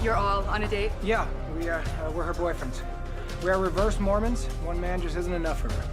You're all on a date? Yeah, we're her boyfriends. We are reverse Mormons. One man just isn't enough for her.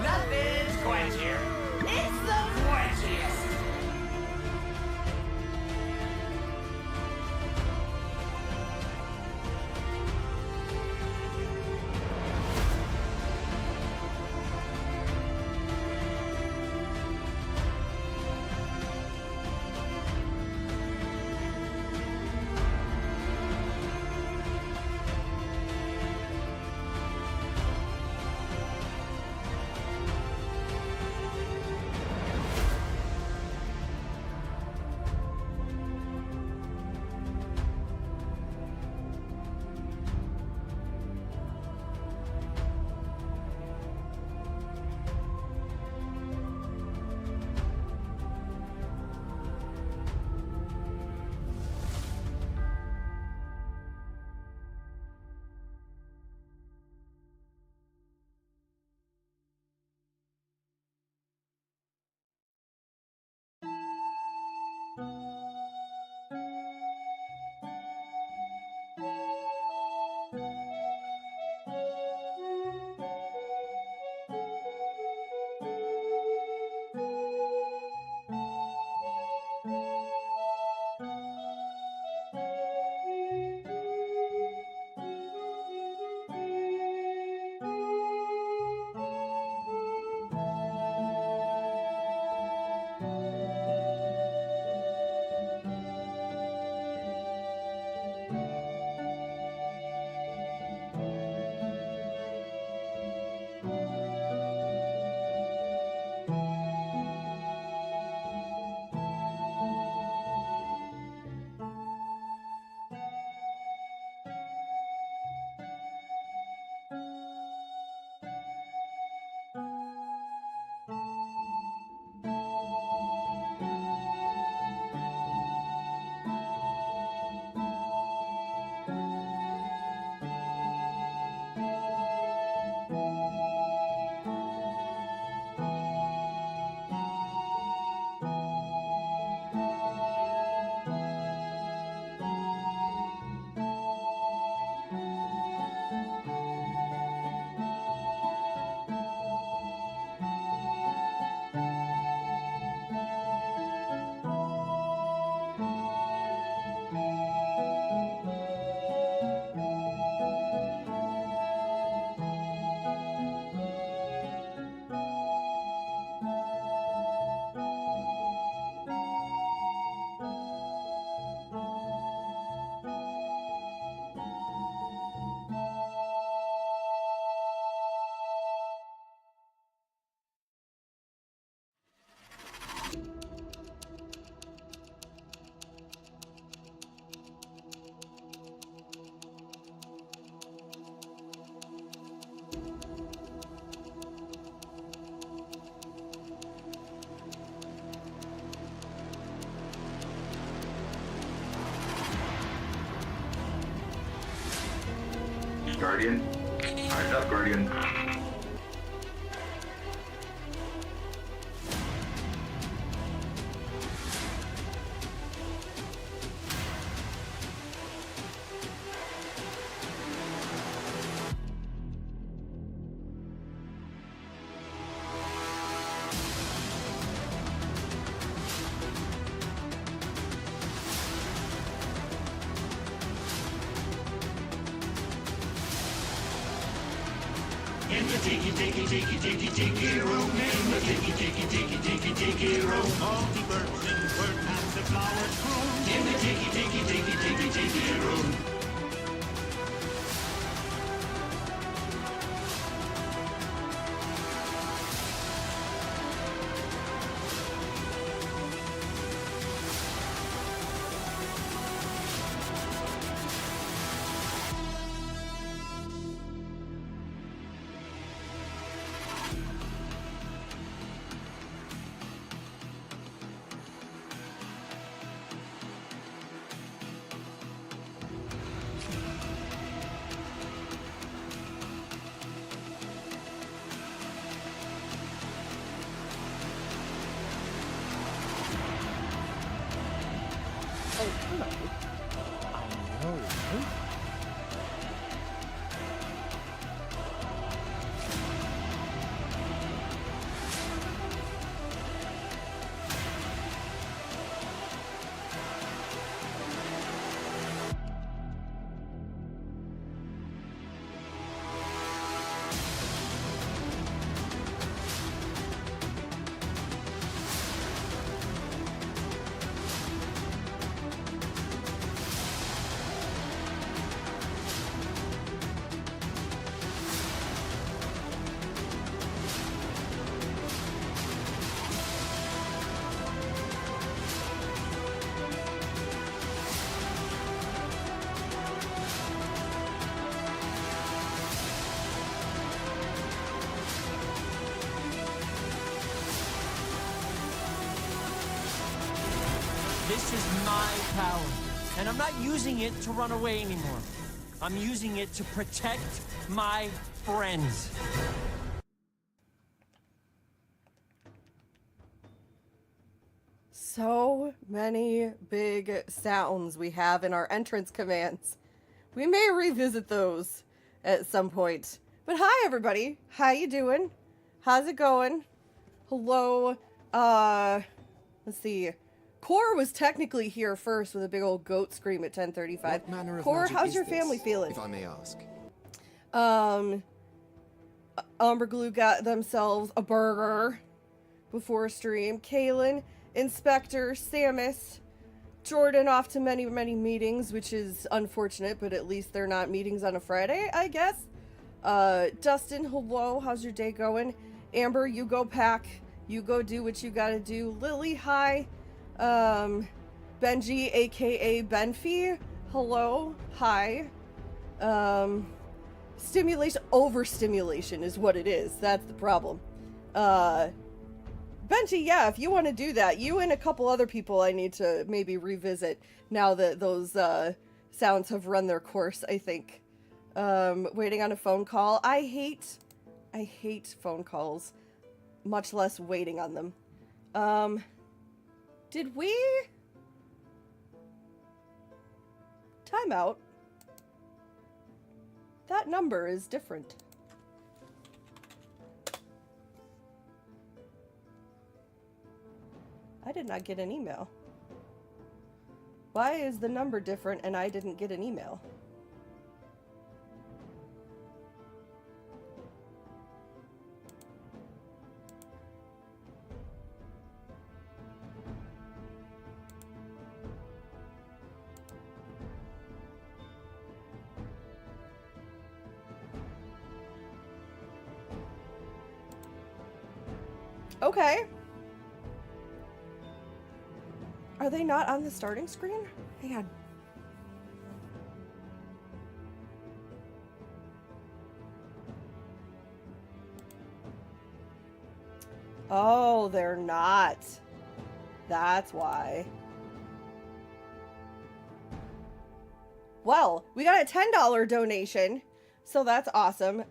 Nothing's quenchier. It's the quenchiest. Guardian. Eyes up, Guardian. In the tiki room, in the tiki room, all the birds sing, perhaps the flowers bloom. In the tiki room. Oh, hello. I know, right? This is my power, and I'm not using it to run away anymore. I'm using it to protect my friends. So many big sounds we have in our entrance commands. We may revisit those at some point. But hi everybody. How you doing? How's it going? Hello. Let's see. Core was technically here first with a big old goat scream at 10:35. What manner of Core, magic how's is your this, family feeling? if I may ask? Umberglue got themselves a burger before stream. Kaylin, Inspector, Samus, Jordan off to many, many meetings, which is unfortunate, but at least they're not meetings on a Friday, I guess. Dustin, hello, how's your day going? Amber, you go pack. You go do what you gotta do. Lily, hi. Benji, aka Benfy, hello, hi. Stimulation, overstimulation is what it is. That's the problem. Benji, yeah, if you want to do that, you and a couple other people I need to maybe revisit now that those sounds have run their course, I think. Waiting on a phone call. I hate phone calls, much less waiting on them. Did we? Timeout. That number is different. I did not get an email. Why is the number different and I didn't get an email? Okay. Are they not on the starting screen? Man. Oh, they're not. That's why. Well, we got a $10 donation. So that's awesome.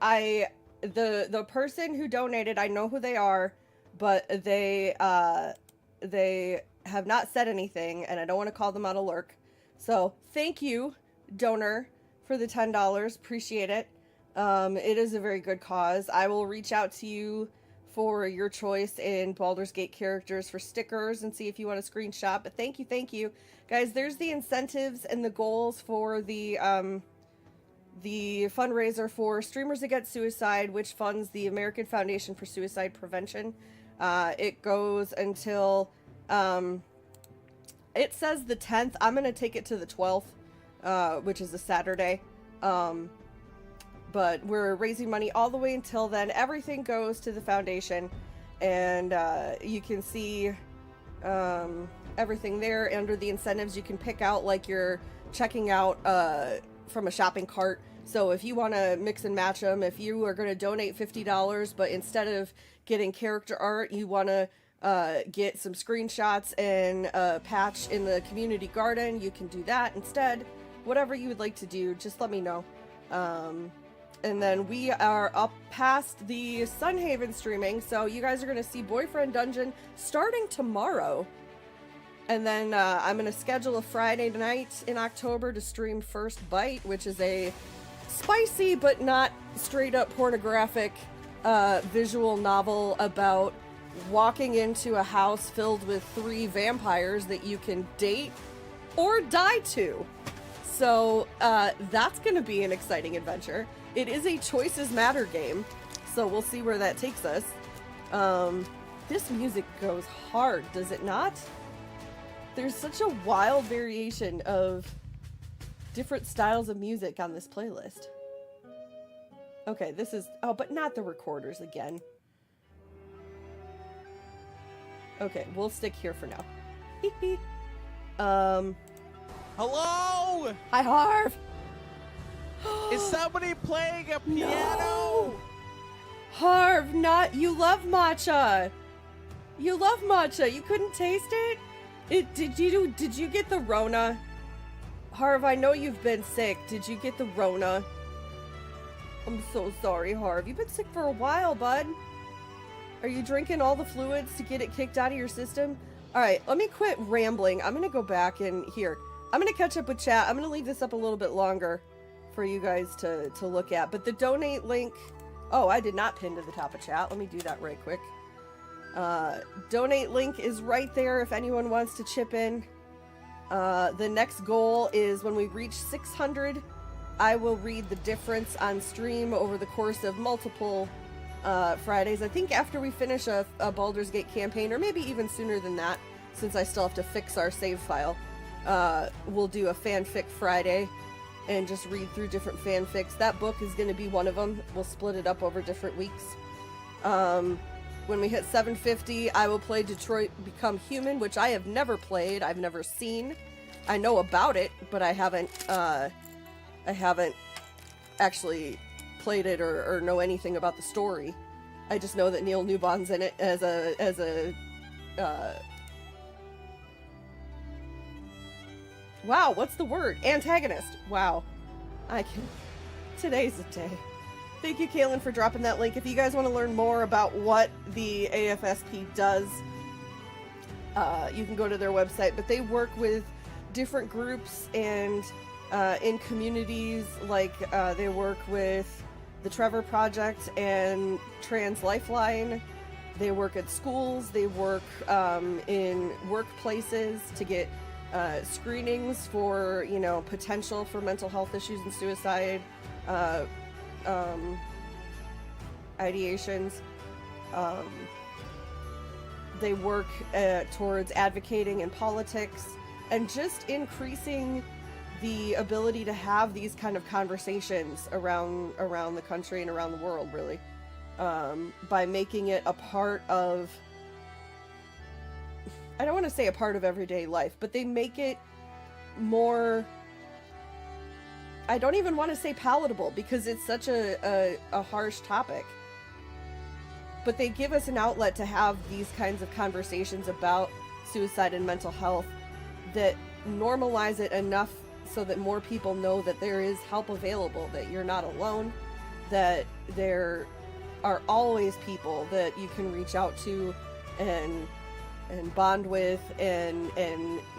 The person who donated, I know who they are, but they have not said anything, and I don't want to call them out of lurk. So thank you, donor, for the $10. Appreciate it. It is a very good cause. I will reach out to you for your choice in Baldur's Gate characters for stickers and see if you want a screenshot. But thank you. Guys, there's the incentives and the goals for the fundraiser for Streamers Against Suicide, which funds the American Foundation for Suicide Prevention. It goes until, it says the 10th. I'm going to take it to the 12th, which is a Saturday. But we're raising money all the way until then. Everything goes to the foundation, and you can see everything there. Under the incentives, you can pick out like you're checking out from a shopping cart. So if you want to mix and match them, if you are going to donate $50, but instead of getting character art, you want to get some screenshots and a patch in the community garden, you can do that instead. Whatever you would like to do, just let me know. And then we are up past the Sunhaven streaming, so you guys are going to see Boyfriend Dungeon starting tomorrow. And then I'm going to schedule a Friday night in October to stream First Bite, which is a spicy but not straight up pornographic visual novel about walking into a house filled with 3 vampires that you can date or die to. So that's going to be an exciting adventure. It is a Choices Matter game, so we'll see where that takes us. This music goes hard, does it not? There's such a wild variation of different styles of music on this playlist. Okay, this is... Oh, but not the recorders again. Okay, we'll stick here for now. Hello? Hi, Harv! Is somebody playing a piano? No! Harv, not... You love matcha! You love matcha! You couldn't taste it? Did you get the Rona? Harv, I know you've been sick. Did you get the Rona? I'm so sorry, Harv. You've been sick for a while, bud. Are you drinking all the fluids to get it kicked out of your system? Alright, let me quit rambling. I'm gonna go back and here. I'm gonna catch up with chat. I'm gonna leave this up a little bit longer for you guys to look at. But the donate link... Oh, I did not pin to the top of chat. Let me do that right quick. Donate link is right there if anyone wants to chip in. The next goal is when we reach 600, I will read the difference on stream over the course of multiple Fridays. I think after we finish a Baldur's Gate campaign, or maybe even sooner than that, since I still have to fix our save file, we'll do a fanfic Friday and just read through different fanfics. That book is going to be one of them. We'll split it up over different weeks. When we hit 750, I will play Detroit Become Human, which I have never played. I've never seen. I know about it, but I haven't actually played it or know anything about the story. I just know that Neil Newbon's in it as a wow, what's the word? Antagonist. Wow. Today's the day. Thank you, Kaylin, for dropping that link. If you guys want to learn more about what the AFSP does, you can go to their website. But they work with different groups and in communities, like they work with the Trevor Project and Trans Lifeline. They work at schools. They work in workplaces to get screenings for, potential for mental health issues and suicide. Ideations. They work towards advocating in politics and just increasing the ability to have these kind of conversations around the country and around the world, really, by making it a part of, I don't want to say a part of everyday life, but they make it more, I don't even want to say palatable because it's such a harsh topic. But they give us an outlet to have these kinds of conversations about suicide and mental health that normalize it enough so that more people know that there is help available, that you're not alone, that there are always people that you can reach out to and bond with, and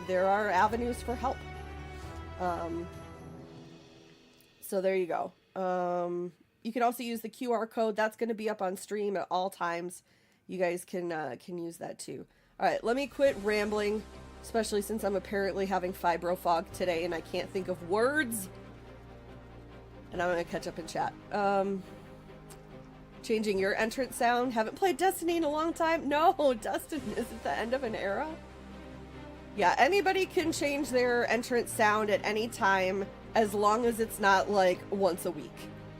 there are avenues for help. So there you go. You can also use the QR code. That's going to be up on stream at all times. You guys can use that too. All right, let me quit rambling, especially since I'm apparently having fibro fog today and I can't think of words. And I'm going to catch up in chat. Changing your entrance sound. Haven't played Destiny in a long time. No, Dustin, is it the end of an era? Yeah, anybody can change their entrance sound at any time, as long as it's not like once a week.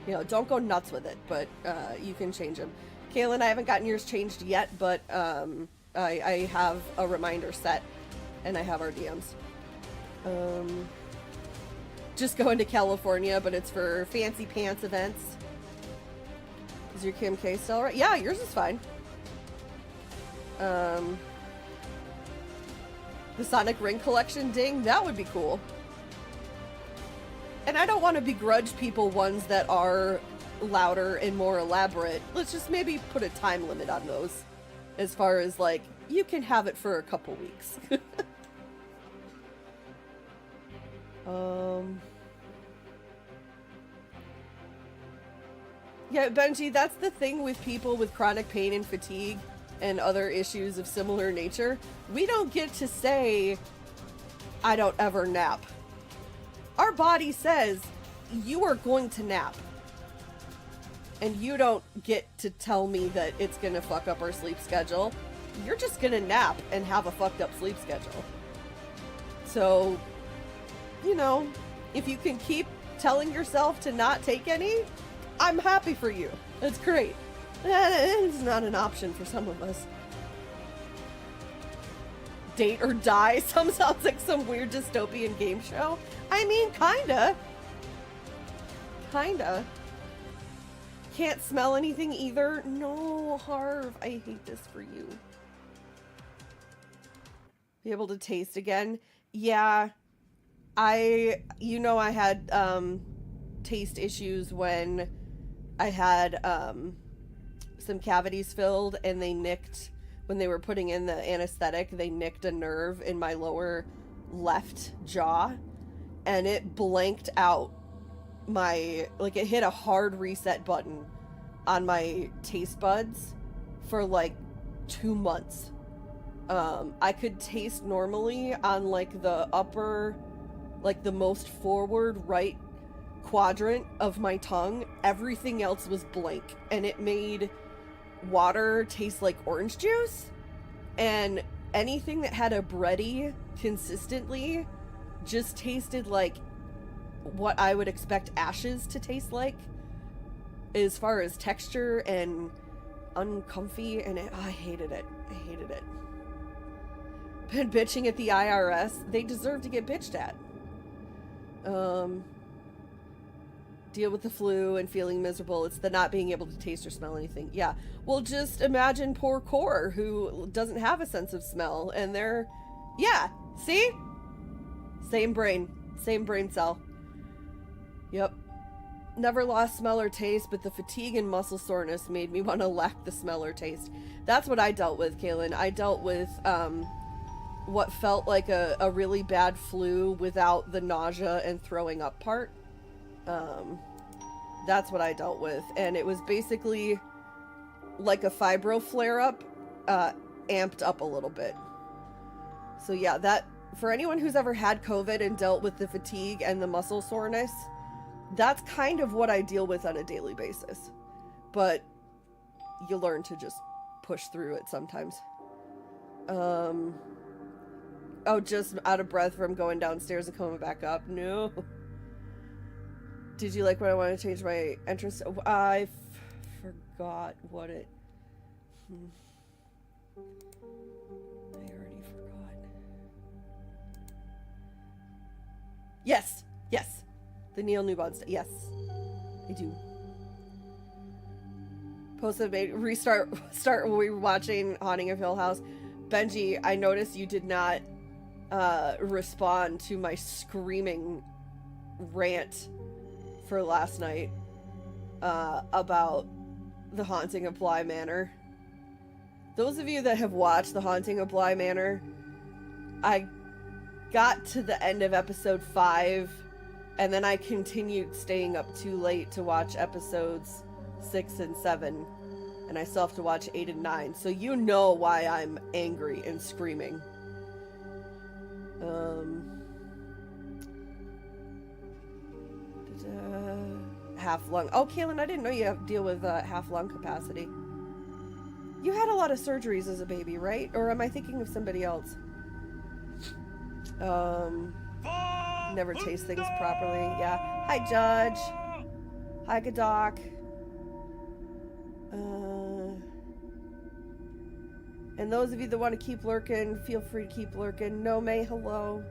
You know, don't go nuts with it, but you can change them. Kaylin, I haven't gotten yours changed yet, but I have a reminder set, and I have our DMs. Just going to California, but it's for fancy pants events. Is your Kim K still right? Yeah, yours is fine. The Sonic Ring Collection ding, that would be cool. And I don't want to begrudge people ones that are louder and more elaborate. Let's just maybe put a time limit on those. As far as, like, you can have it for a couple weeks. Yeah, Benji, that's the thing with people with chronic pain and fatigue and other issues of similar nature. We don't get to say, I don't ever nap. Our body says, you are going to nap. And you don't get to tell me that it's going to fuck up our sleep schedule. You're just going to nap and have a fucked up sleep schedule. So, you know, if you can keep telling yourself to not take any, I'm happy for you. That's great. It's not an option for some of us. Date or die? Sounds like some weird dystopian game show. I mean, kinda. Kinda. Can't smell anything either. No, Harv, I hate this for you. Be able to taste again? Yeah. I had taste issues when I had some cavities filled, and they nicked, when they were putting in the anesthetic, they nicked a nerve in my lower left jaw, and it blanked out my, like, it hit a hard reset button on my taste buds for like 2 months. I could taste normally on like the upper, like the most forward right quadrant of my tongue. Everything else was blank, and it made water taste like orange juice, and anything that had a bready consistently just tasted like what I would expect ashes to taste like, as far as texture and uncomfy, and I hated it. I hated it. Been bitching at the IRS. They deserve to get bitched at. Deal with the flu and feeling miserable. It's the not being able to taste or smell anything. Yeah. Well, just imagine poor Core, who doesn't have a sense of smell, and they're... Yeah. See? Same brain. Same brain cell. Yep. Never lost smell or taste, but the fatigue and muscle soreness made me want to lack the smell or taste. That's what I dealt with, Kaylin. I dealt with, what felt like a really bad flu without the nausea and throwing up part. That's what I dealt with, and it was basically like a fibro flare-up, amped up a little bit. So yeah, that, for anyone who's ever had COVID and dealt with the fatigue and the muscle soreness, that's kind of what I deal with on a daily basis. But you learn to just push through it sometimes. Oh, just out of breath from going downstairs and coming back up. No. Did you like when I wanted to change my entrance? I forgot what it... I already forgot. Yes! Yes! The Neil Newbon stuff. Yes. I do. Posted, restart when we were watching Haunting of Hill House. Benji, I noticed you did not respond to my screaming rant for last night. about The Haunting of Bly Manor. Those of you that have watched The Haunting of Bly Manor, I got to the end of episode 5, and then I continued staying up too late to watch episodes 6 and 7, and I still have to watch 8 and 9, so you know why I'm angry and screaming. Half lung. Oh, Kaylin, I didn't know you have to deal with half lung capacity. You had a lot of surgeries as a baby, right? Or am I thinking of somebody else? Never taste things properly. Yeah. Hi, Judge. Hi, Gadoc. And those of you that want to keep lurking, feel free to keep lurking. No May, hello.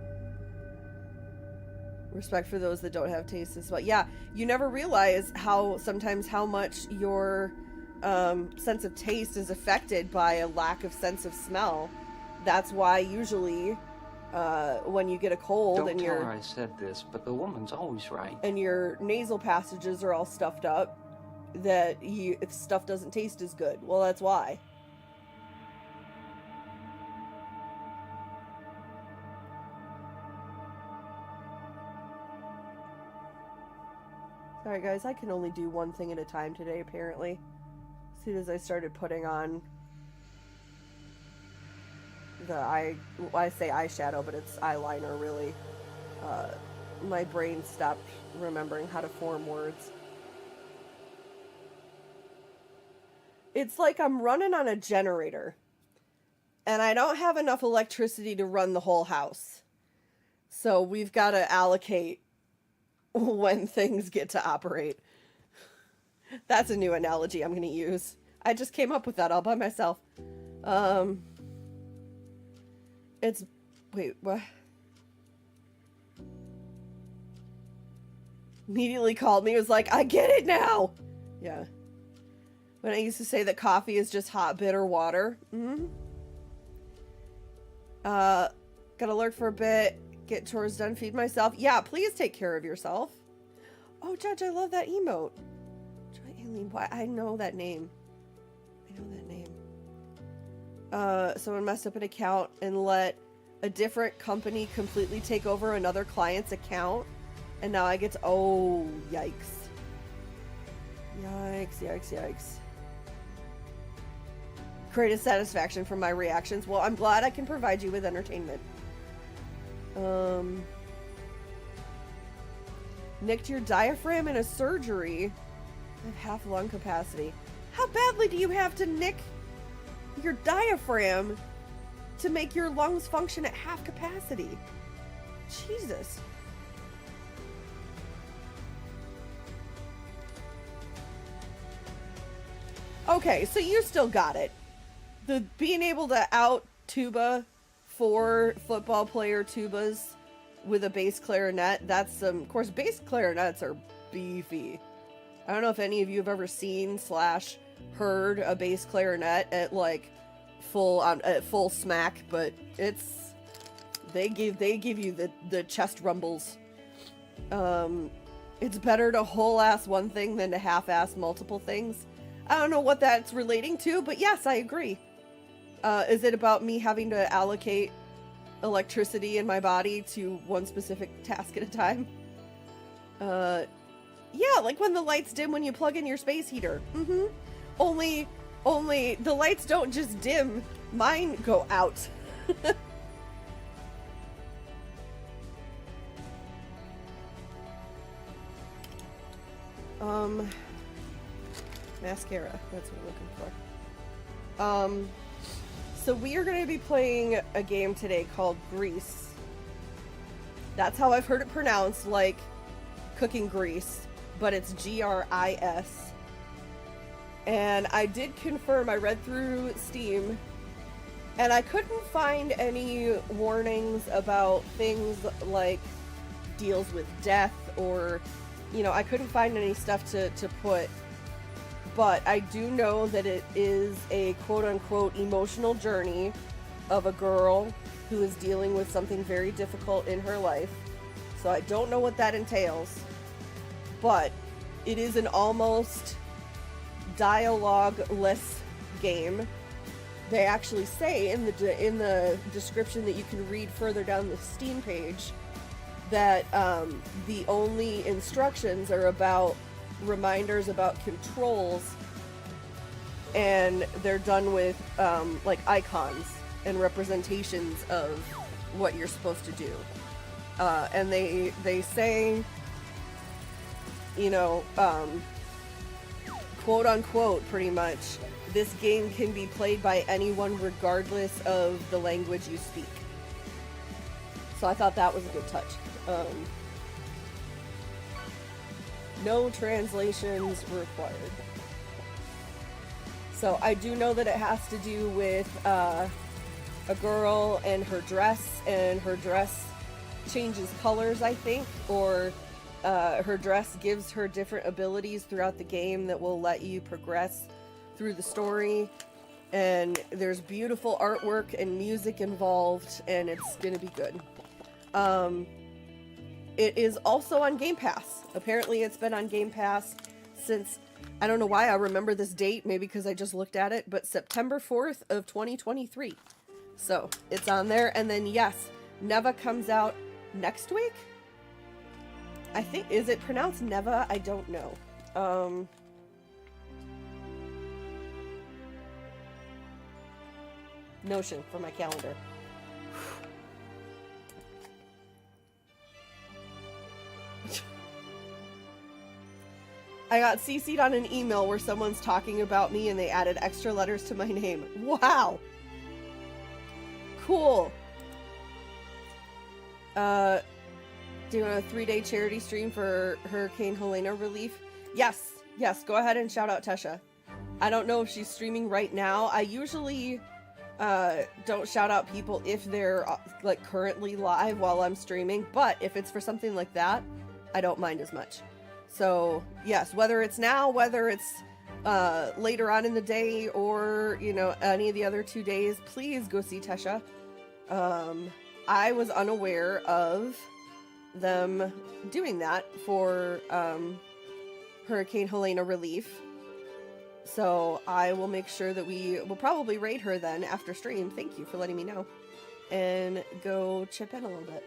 Respect for those that don't have taste as well. Yeah, you never realize sometimes how much your sense of taste is affected by a lack of sense of smell. That's why usually when you get a cold Don't and tell her I said this, but the woman's always right. And your nasal passages are all stuffed up, that stuff doesn't taste as good. Well, that's why. Sorry guys, I can only do one thing at a time today, apparently. As soon as I started putting on I say eyeshadow, but it's eyeliner, really. My brain stopped remembering how to form words. It's like I'm running on a generator, and I don't have enough electricity to run the whole house. So we've got to allocate when things get to operate. That's a new analogy I'm going to use. I just came up with that all by myself. Wait, what? Immediately called me, was like, I get it now! Yeah. When I used to say that coffee is just hot, bitter water. Gotta lurk for a bit, get chores done, feed myself. Yeah, please take care of yourself. Oh, Judge, I love that emote. Joy Aileen, why? I know that name. Someone messed up an account and let a different company completely take over another client's account, and now I get to, oh, yikes. Yikes. Created satisfaction from my reactions. Well, I'm glad I can provide you with entertainment. Nicked your diaphragm in a surgery. I have half lung capacity. How badly do you have to nick your diaphragm to make your lungs function at half capacity? Jesus. Okay, so you still got it. The being able to out tuba 4 football player tubas with a bass clarinet, that's some, of course, bass clarinets are beefy. I don't know if any of you have ever seen / heard a bass clarinet at like full smack, but it's they give you the chest rumbles. It's better to whole ass one thing than to half ass multiple things. I don't know what that's relating to, but yes, I agree. Is it about me having to allocate electricity in my body to one specific task at a time? Yeah, like when the lights dim when you plug in your space heater. Only the lights don't just dim, mine go out. Mascara, that's what I'm looking for. So we are going to be playing a game today called Grease. That's how I've heard it pronounced, like cooking grease, but it's Gris. And I did confirm, I read through Steam, and I couldn't find any warnings about things like deals with death or, you know, I couldn't find any stuff to put. But I do know that it is a quote-unquote emotional journey of a girl who is dealing with something very difficult in her life. So I don't know what that entails. But It is an almost dialogue-less game. They actually say in the description that you can read further down the Steam page that the only instructions are about reminders about controls, and they're done with like icons and representations of what you're supposed to do. And they say, you know, quote unquote, pretty much, this game can be played by anyone regardless of the language you speak. So I thought that was a good touch. No translations required. So I do know that it has to do with a girl and her dress changes colors, I think, or her dress gives her different abilities throughout the game that will let you progress through the story. And there's beautiful artwork and music involved, and it's gonna be good. It is also on Game Pass. Apparently it's been on Game Pass since, I don't know why I remember this date, maybe because I just looked at it, but September 4th of 2023. So it's on there. And then yes, Neva comes out next week? I think, is it pronounced Neva? I don't know. Notion for my calendar. I got CC'd on an email where someone's talking about me and they added extra letters to my name. Wow. Cool. Doing a 3-day charity stream for Hurricane Helena relief. Yes, go ahead and shout out Tesha. I don't know if she's streaming right now. I usually don't shout out people if they're like currently live while I'm streaming, but if it's for something like that, I don't mind as much. So yes, whether it's now, whether it's later on in the day, or you know, any of the other 2 days, please go see Tesha. I was unaware of them doing that for Hurricane Helena relief, so I will make sure that we will probably raid her then after stream. Thank you for letting me know, and go chip in a little bit.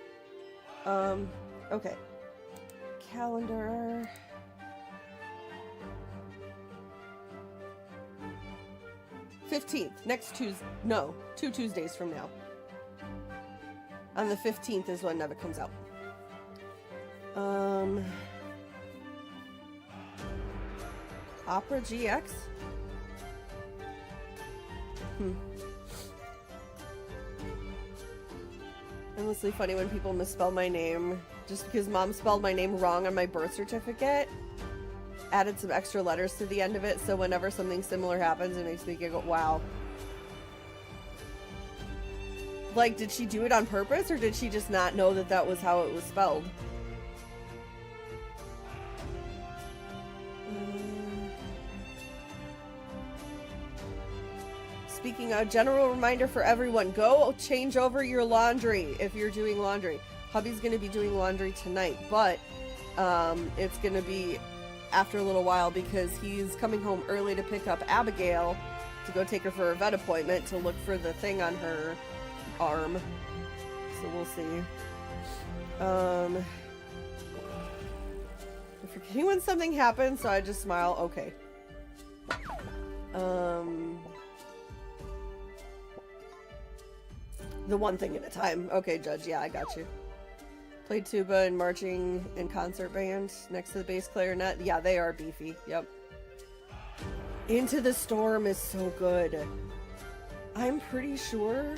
Okay, calendar. Next Tuesday. No, 2 Tuesdays from now. On the 15th is when Neva comes out. Opera GX? Endlessly funny when people misspell my name. Just because Mom spelled my name wrong on my birth certificate, added some extra letters to the end of it, so whenever something similar happens, it makes me giggle. Wow. Like, did she do it on purpose, or did she just not know that that was how it was spelled? Speaking of, general reminder for everyone, go change over your laundry if you're doing laundry. Hubby's going to be doing laundry tonight, but it's going to be after a little while because he's coming home early to pick up Abigail to go take her for a vet appointment to look for the thing on her arm. So we'll see. I'm forgetting when something happens, so I just smile. Okay. The one thing at a time. Okay, Judge. Yeah, I got you. Played tuba and marching and concert band next to the bass clarinet. Yeah, they are beefy. Yep. Into the Storm is so good. I'm pretty sure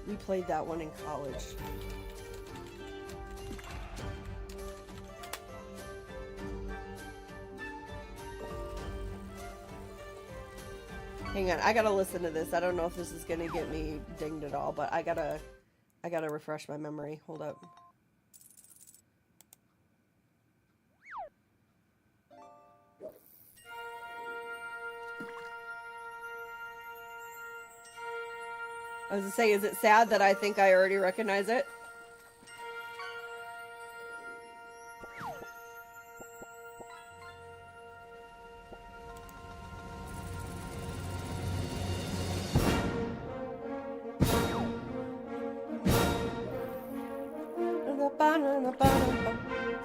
we played that one in college. Hang on, I gotta listen to this. I don't know if this is gonna get me dinged at all, but I gotta refresh my memory. Hold up. I was gonna say, is it sad that I think I already recognize it?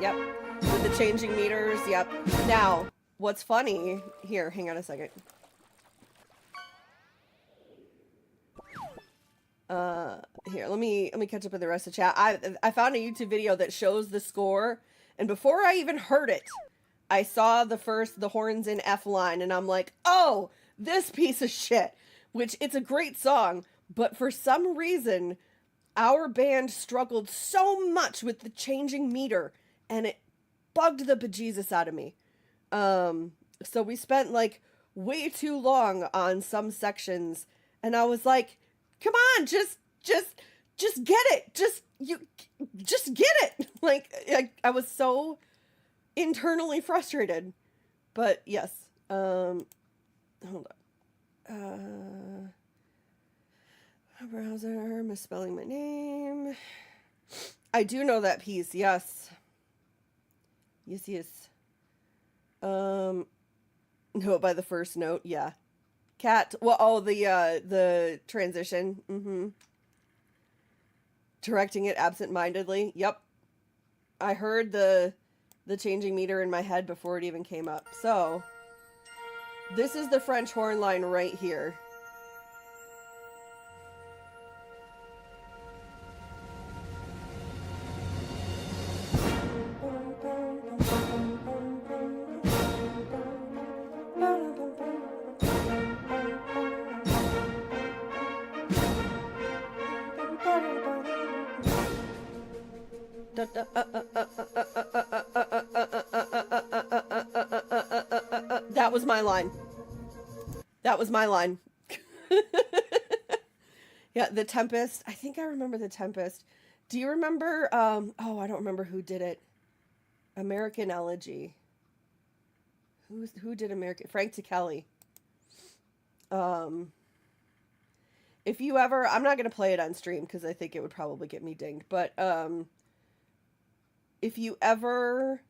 Yep. With the changing meters, yep. Now, what's funny here, hang on a second. Here, let me catch up with the rest of the chat. I found a YouTube video that shows the score, and before I even heard it, I saw the horns in F line, and I'm like, oh, this piece of shit. Which, it's a great song, but for some reason, our band struggled so much with the changing meter, and it bugged the bejesus out of me. So we spent, like, way too long on some sections, and I was like, come on, just get it. Just get it. Like, I was so internally frustrated. But yes, hold on. Browser, misspelling my name. I do know that piece, yes. Yes. No, by the first note, yeah. Cat, well, oh, the transition, Directing it absent-mindedly, yep. I heard the changing meter in my head before it even came up. So, this is the French horn line right here. That was my line. That was my line. Yeah, The Tempest. I think I remember The Tempest. Do you remember, oh, I don't remember who did it. American Elegy. Who did American? Frank Kelly. If you ever, I'm not going to play it on stream because I think it would probably get me dinged, but, if you ever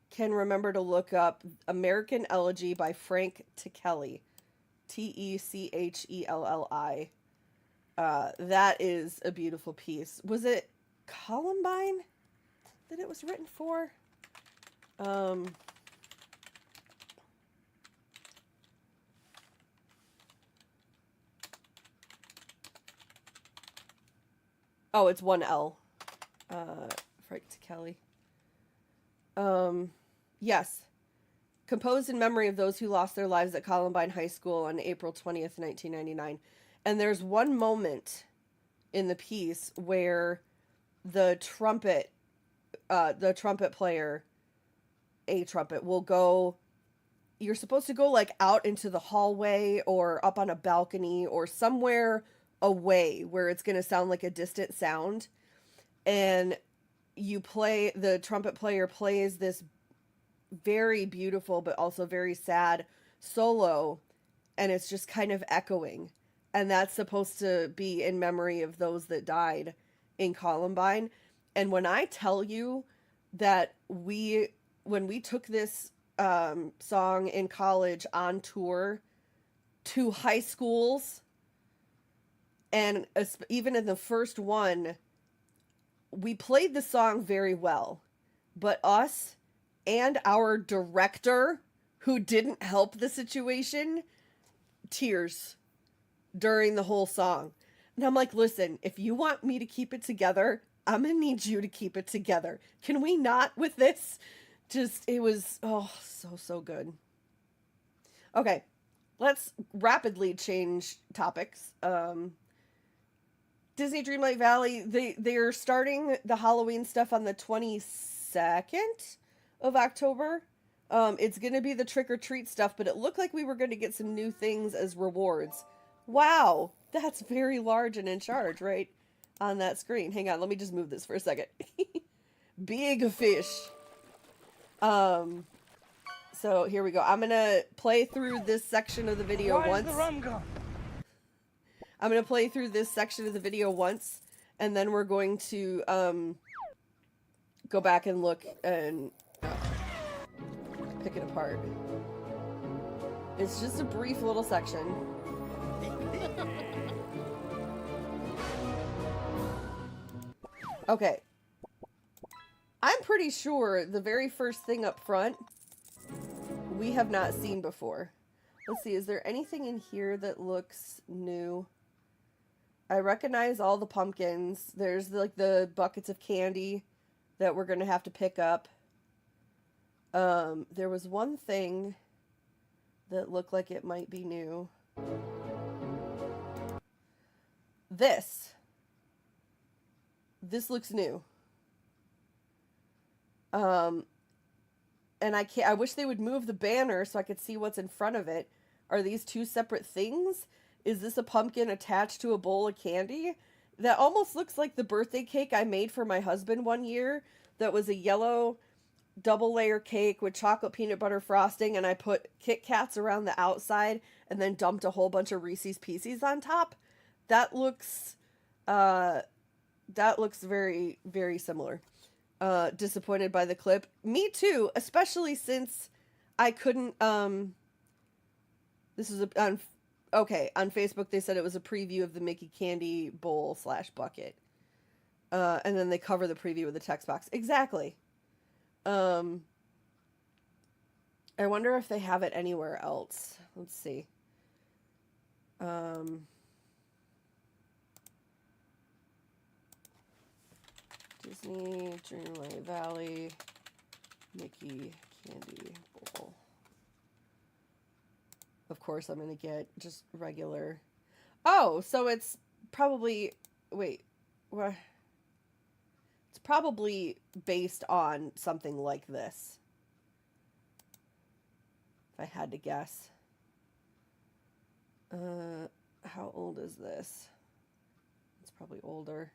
can remember to look up American Elegy by Frank Kelly, Techelli, that is a beautiful piece. Was it Columbine that it was written for? Oh, it's one L. Frank Kelly. Yes. Composed in memory of those who lost their lives at Columbine High School on April 20th, 1999. And there's one moment in the piece where the trumpet player, a trumpet, will go, you're supposed to go like out into the hallway or up on a balcony or somewhere away where it's going to sound like a distant sound. And the trumpet player plays this very beautiful but also very sad solo, and it's just kind of echoing, and that's supposed to be in memory of those that died in Columbine. And when I tell you that when we took this song in college on tour to high schools, and even in the first one, we played the song very well, but us and our director, who didn't help the situation, tears during the whole song. And I'm like, listen, if you want me to keep it together, I'm going to need you to keep it together. Can we not with this? It was, oh, so good. Okay, let's rapidly change topics. Disney Dreamlight Valley, they're starting the Halloween stuff on the 22nd of October. It's going to be the trick-or-treat stuff, but it looked like we were going to get some new things as rewards. Wow, that's very large and in charge, right? On that screen. Hang on, let me just move this for a second. Big fish. So here we go. I'm going to play through this section of the video once. Where's the rum gone? I'm going to play through this section of the video once, and then we're going to go back and look and pick it apart. It's just a brief little section. Okay. I'm pretty sure the very first thing up front we have not seen before. Let's see, is there anything in here that looks new? I recognize all the pumpkins. There's like the buckets of candy that we're going to have to pick up. There was one thing that looked like it might be new. This looks new. And I wish they would move the banner so I could see what's in front of it. Are these two separate things? Is this a pumpkin attached to a bowl of candy? That almost looks like the birthday cake I made for my husband one year. That was a yellow double layer cake with chocolate peanut butter frosting, and I put Kit Kats around the outside and then dumped a whole bunch of Reese's Pieces on top. That looks very, very similar. Disappointed by the clip. Me too, especially since I couldn't, this is on Facebook they said it was a preview of the Mickey Candy Bowl / bucket. And then they cover the preview with the text box. Exactly. I wonder if they have it anywhere else. Let's see. Disney, Dreamlight Valley, Mickey Candy Bowl. Of course, I'm going to get just regular. Oh, so it's probably, wait, what? It's probably based on something like this. If I had to guess. How old is this? It's probably older.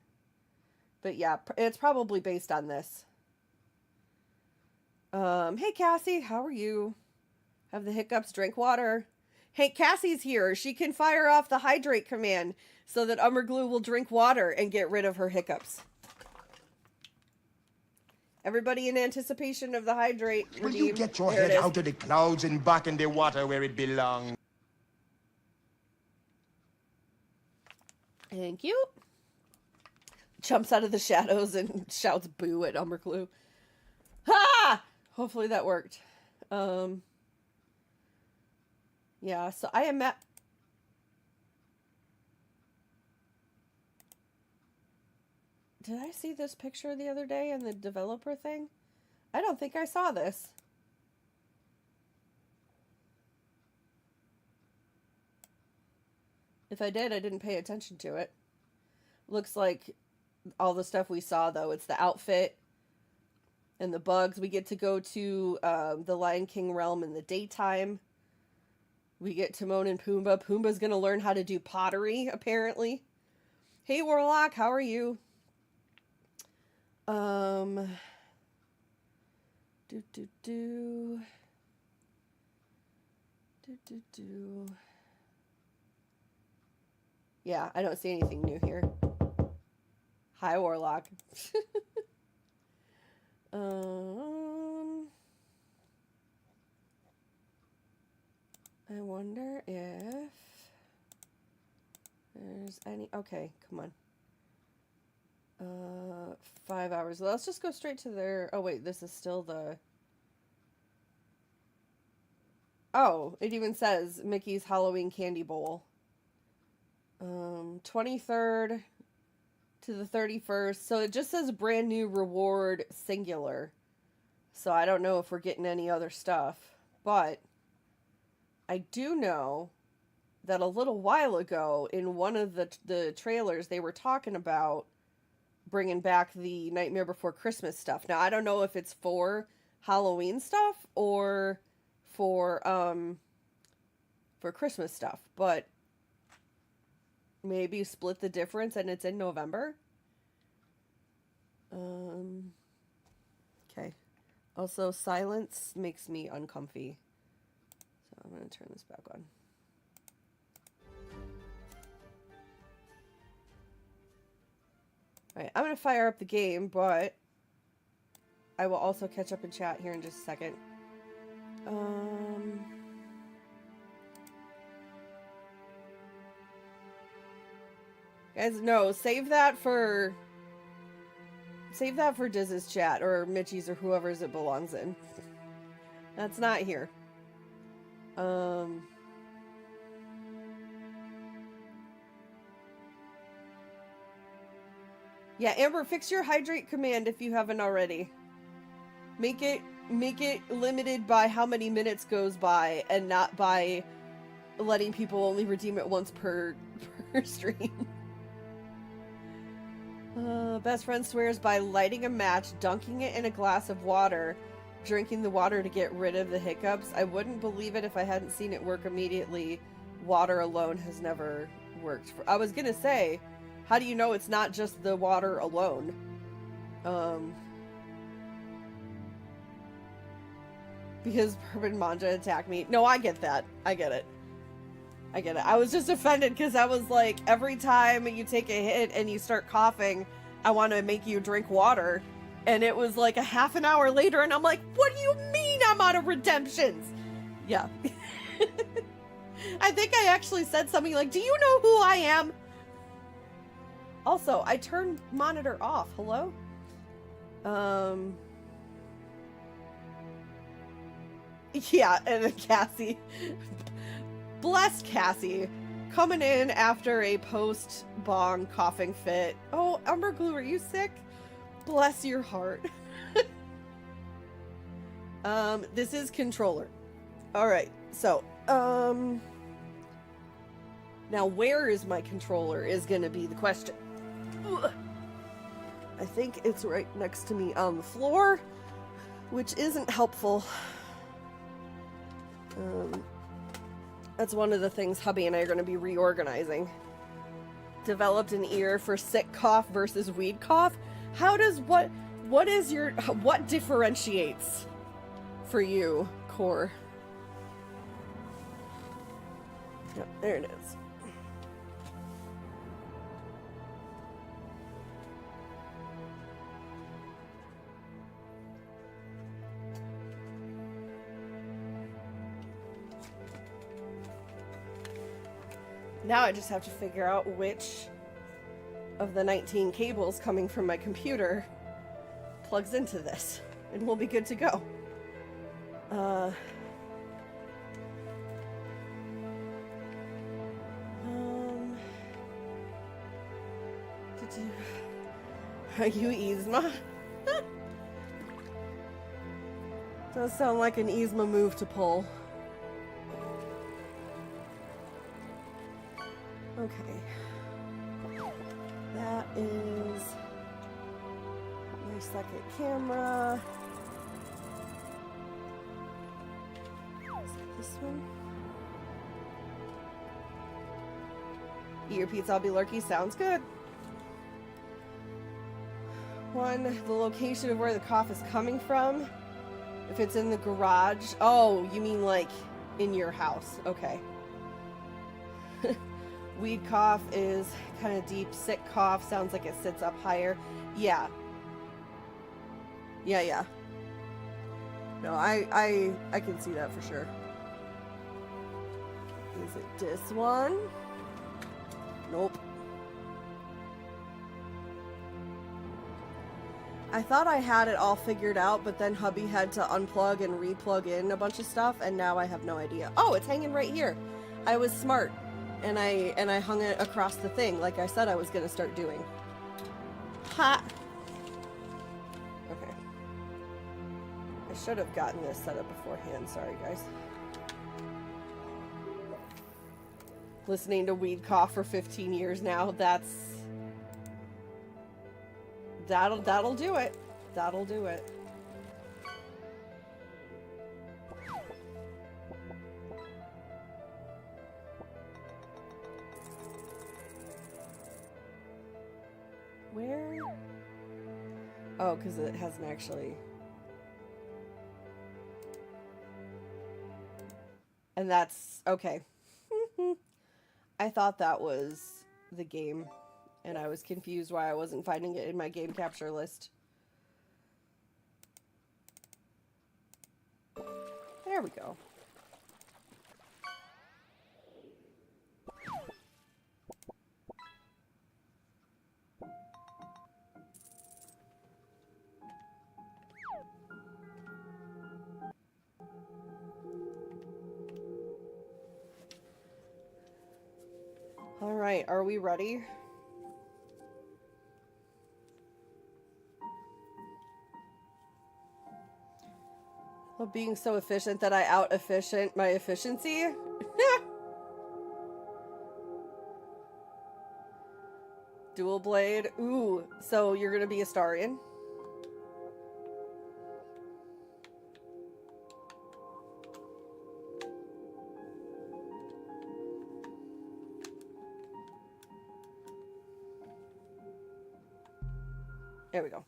But yeah, it's probably based on this. Hey Cassie, how are you? Have the hiccups, drink water. Hey, Cassie's here. She can fire off the hydrate command so that Umberglue will drink water and get rid of her hiccups. Everybody in anticipation of the hydrate redeem. Will you get your There head out of the clouds and back in the water where it belongs? Thank you. Jumps out of the shadows and shouts boo at Umberglue. Ha! Hopefully that worked. Yeah, so I am at... Did I see this picture the other day in the developer thing? I don't think I saw this. If I did, I didn't pay attention to it. Looks like all the stuff we saw, though. It's the outfit and the bugs. We get to go to the Lion King realm in the daytime. We get Timon and Pumbaa. Pumbaa's going to learn how to do pottery, apparently. Hey, Warlock, how are you? Yeah, I don't see anything new here. Hi, Warlock. I wonder if there's any... Okay, come on. 5 hours. Let's just go straight to their... Oh, wait, this is still the... Oh, it even says Mickey's Halloween Candy Bowl. 23rd to the 31st. So it just says brand new reward singular. So I don't know if we're getting any other stuff. But I do know that a little while ago in one of the trailers they were talking about bringing back the Nightmare Before Christmas stuff. Now I don't know if it's for Halloween stuff or for Christmas stuff, but maybe split the difference and it's in November. Okay. Also, silence makes me uncomfy. So I'm going to turn this back on. Alright, I'm going to fire up the game, but I will also catch up in chat here in just a second. Guys, no, save that for Save that for Diz's chat, or Mitchie's, or whoever's it belongs in. That's not here. Yeah, Amber, fix your hydrate command if you haven't already. Make it limited by how many minutes goes by, and not by letting people only redeem it once per stream. Best friend swears by lighting a match, dunking it in a glass of water, drinking the water to get rid of the hiccups. I wouldn't believe it if I hadn't seen it work immediately. Water alone has never worked. I was gonna say, how do you know it's not just the water alone? Because Bourbon Manja attacked me. No, I get that. I get it. I get it. I was just offended because I was like, every time you take a hit and you start coughing, I want to make you drink water. And it was like a half an hour later, and I'm like, what do you mean I'm out of redemptions? Yeah. I think I actually said something like, do you know who I am? Also, I turned monitor off. Hello? Yeah, and then Cassie. Bless Cassie. Coming in after a post-bong coughing fit. Oh, Umber Glue, are you sick? Bless your heart. This is controller. Alright, so, now where is my controller is gonna be the question. Ugh. I think it's right next to me on the floor, which isn't helpful. That's one of the things hubby and I are going to be reorganizing. Developed an ear for sick cough versus weed cough. How does what differentiates for you, Core? Yep, there it is. Now I just have to figure out which of the 19 cables coming from my computer plugs into this, and we'll be good to go. Are you Yzma? Does sound like an Yzma move to pull. Okay. That is my second camera. Is it this one? Eat your pizza, I'll be lurky. Sounds good. One, the location of where the cough is coming from. If it's in the garage. Oh, you mean like in your house. Okay. Weed cough is kind of deep. Sick cough sounds like it sits up higher. Yeah. Yeah. No, I can see that for sure. Is it this one? Nope. I thought I had it all figured out, but then hubby had to unplug and replug in a bunch of stuff, and now I have no idea. Oh, it's hanging right here. I was smart, and I hung it across the thing, like I said I was gonna start doing. Ha! Okay. I should have gotten this set up beforehand. Sorry, guys. Listening to weed cough for 15 years now. That'll do it. That'll do it. Where? Oh, because it hasn't actually. And that's okay. I thought that was the game. And I was confused why I wasn't finding it in my game capture list. There we go. Alright, are we ready? Well, being so efficient that I out-efficient my efficiency? Dual blade. Ooh, so you're gonna be Astarion? There we go.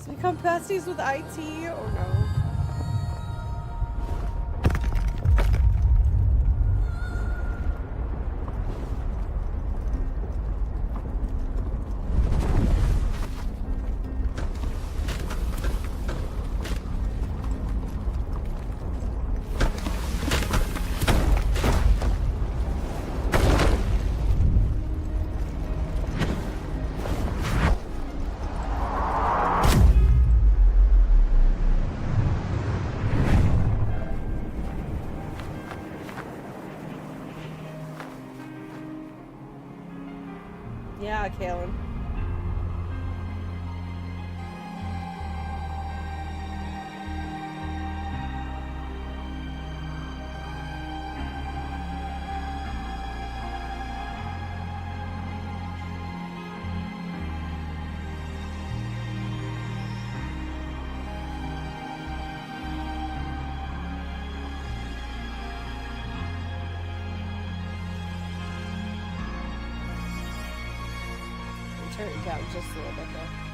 So become besties with IT or no? Yeah, Kalen. Turn it down just a little bit though.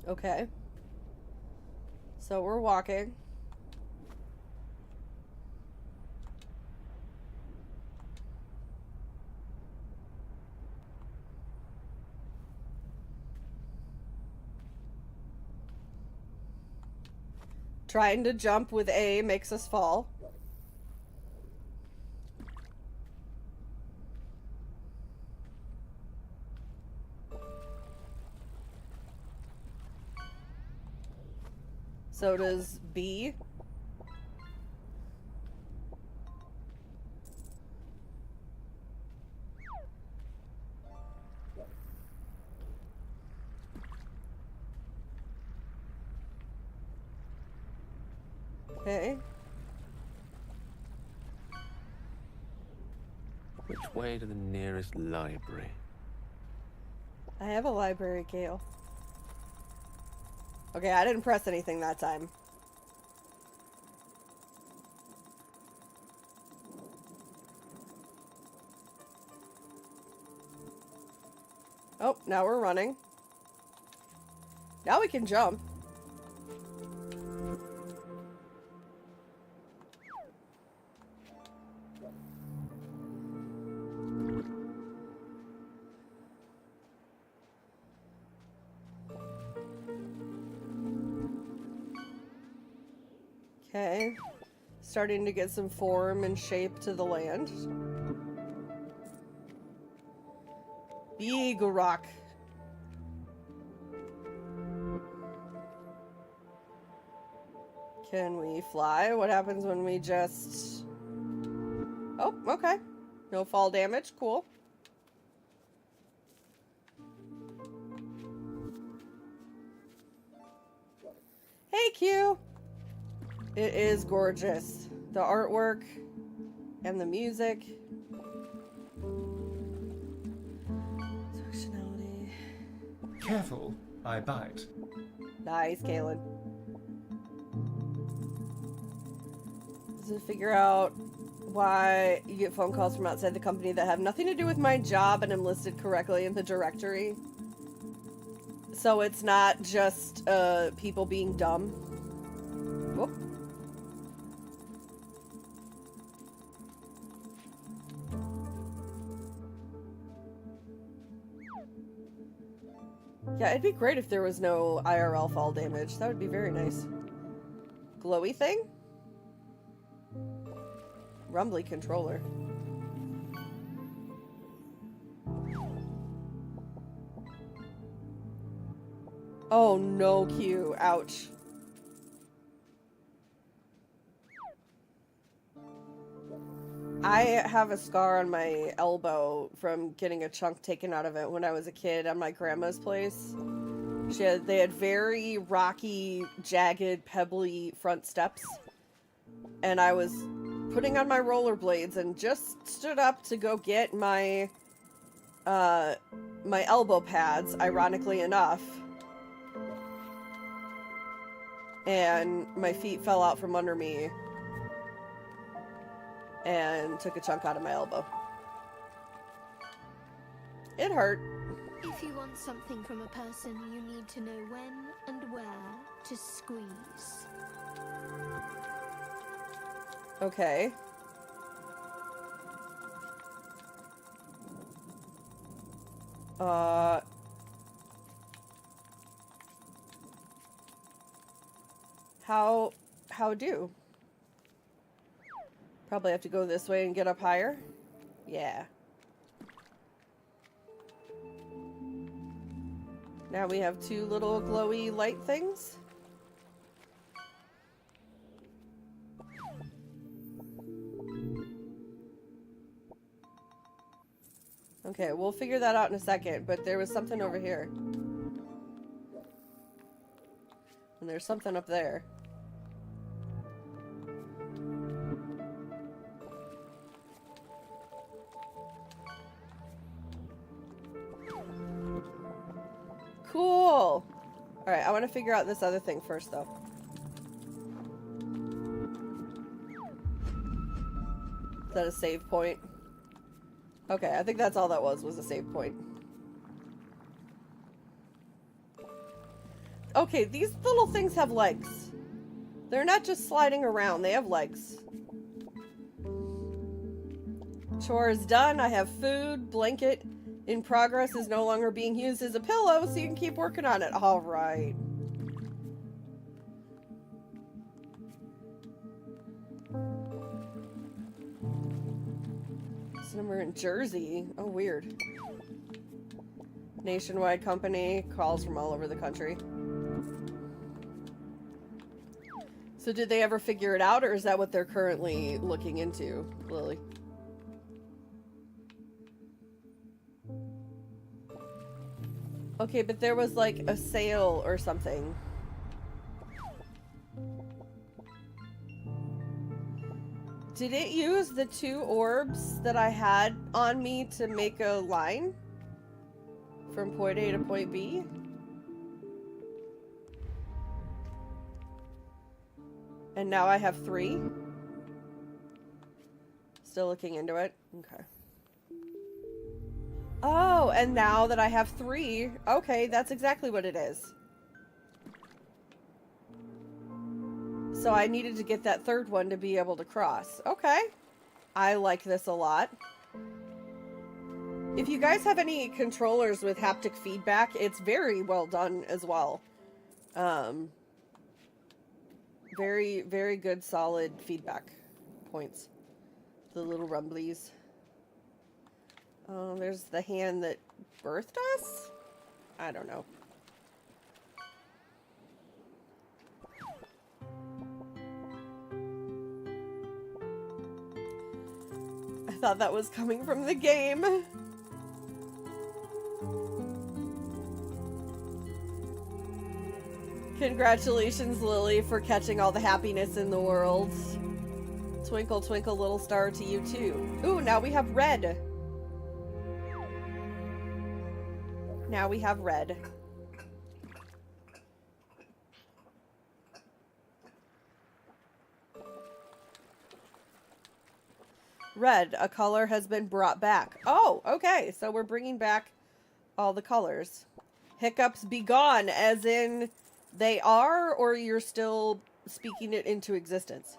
Okay. So we're walking. Trying to jump with A makes us fall. So does B. Okay. Which way to the nearest library? I have a library, Gale. Okay, I didn't press anything that time. Oh, now we're running. Now we can jump. Okay. Starting to get some form and shape to the land. Big rock. Can we fly? What happens when we just... Oh, okay. No fall damage. Cool. Hey, Q! It is gorgeous. The artwork and the music. Functionality. Careful, I bite. Nice, Kaylin. To figure out why you get phone calls from outside the company that have nothing to do with my job and I'm listed correctly in the directory. So it's not just people being dumb. Whoop. Yeah, it'd be great if there was no IRL fall damage. That would be very nice. Glowy thing? Rumbly controller. Oh no, Q. Ouch. I have a scar on my elbow from getting a chunk taken out of it when I was a kid at my grandma's place. They had very rocky, jagged, pebbly front steps. And I was putting on my rollerblades and just stood up to go get my my elbow pads, ironically enough. And my feet fell out from under me and took a chunk out of my elbow. It hurt. If you want something from a person, you need to know when and where to squeeze. Okay. How do? Probably have to go this way and get up higher. Yeah. Now we have two little glowy light things. Okay, we'll figure that out in a second, but there was something over here. And there's something up there. Cool! Alright, I want to figure out this other thing first, though. Is that a save point? Okay, I think that's all that was a save point. Okay, these little things have legs. They're not just sliding around, they have legs. Chore is done, I have food, blanket in progress is no longer being used as a pillow, so you can keep working on it. Alright. We're in Jersey. Oh, weird. Nationwide company, calls from all over the country. So did they ever figure it out, or is that what they're currently looking into, Lily? Okay, but there was like a sale or something. Did it use the 2 orbs that I had on me to make a line? From point A to point B? And now I have 3? Still looking into it? Okay. Oh, and now that I have 3, okay, that's exactly what it is. So I needed to get that 3rd one to be able to cross. Okay. I like this a lot. If you guys have any controllers with haptic feedback, it's very well done as well. Very, very good, solid feedback points. The little rumblies. Oh, there's the hand that birthed us? I don't know. thought that was coming from the game. Congratulations, Lily, for catching all the happiness in the world. Twinkle, twinkle, little star to you, too. Ooh, now we have red. Now we have red. Red, a color has been brought back. Oh, okay, so we're bringing back all the colors. Hiccups be gone, as in they are, or you're still speaking it into existence?